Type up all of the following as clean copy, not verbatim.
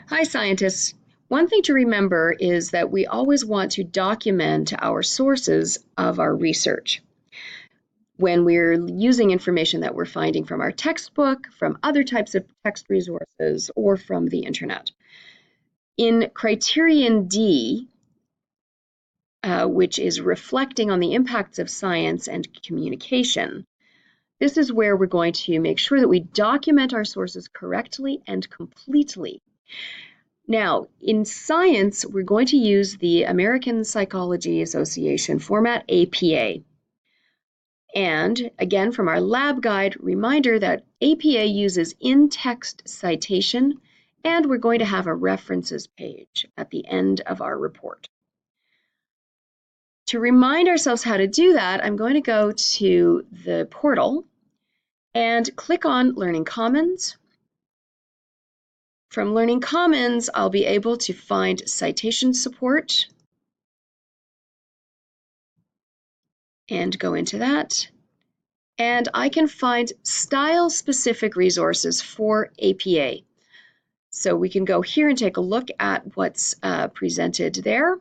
Hi, scientists. One thing to remember is that we always want to document our sources of our research. When we're using information that we're finding from our textbook, from other types of text resources, or from the internet. In criterion D, which is reflecting on the impacts of science and communication, this is where we're going to make sure that we document our sources correctly and completely. Now, in science, we're going to use the American Psychology Association format APA. And again, from our lab guide, reminder that APA uses in-text citation, and we're going to have a references page at the end of our report. To remind ourselves how to do that, I'm going to go to the portal and click on Learning Commons. From Learning Commons, I'll be able to find citation support and go into that. And I can find style-specific resources for APA. So we can go here and take a look at what's presented there.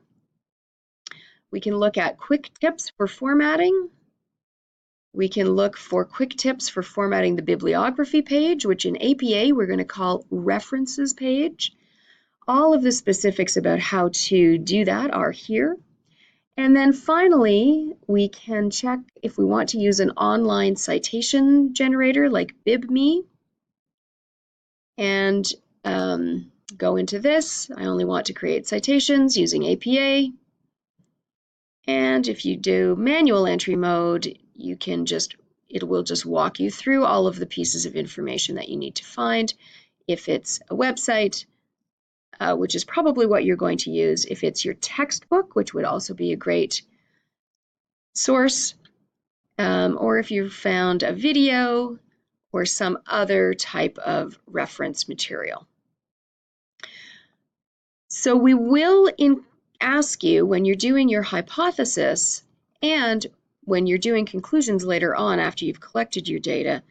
We can look at quick tips for formatting. We can look for quick tips for formatting the bibliography page, which in APA we're going to call references page. All of the specifics about how to do that are here. And then finally, we can check if we want to use an online citation generator like BibMe and go into this. I only want to create citations using APA. And if you do manual entry mode, you can it will just walk you through all of the pieces of information that you need to find. If it's a website, which is probably what you're going to use. If it's your textbook, which would also be a great source, or if you found a video or some other type of reference material. So we will ask you when you're doing your hypothesis and when you're doing conclusions later on after you've collected your data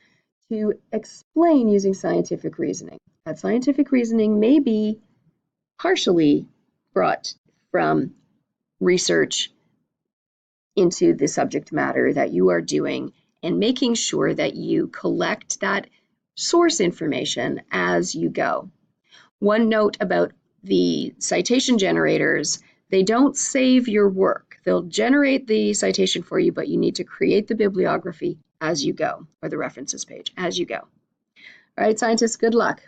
to explain using scientific reasoning. That scientific reasoning may be partially brought from research into the subject matter that you are doing and making sure that you collect that source information as you go. One note about the citation generators, they don't save your work. They'll generate the citation for you, but you need to create the bibliography as you go, or the references page as you go. All right, scientists, good luck.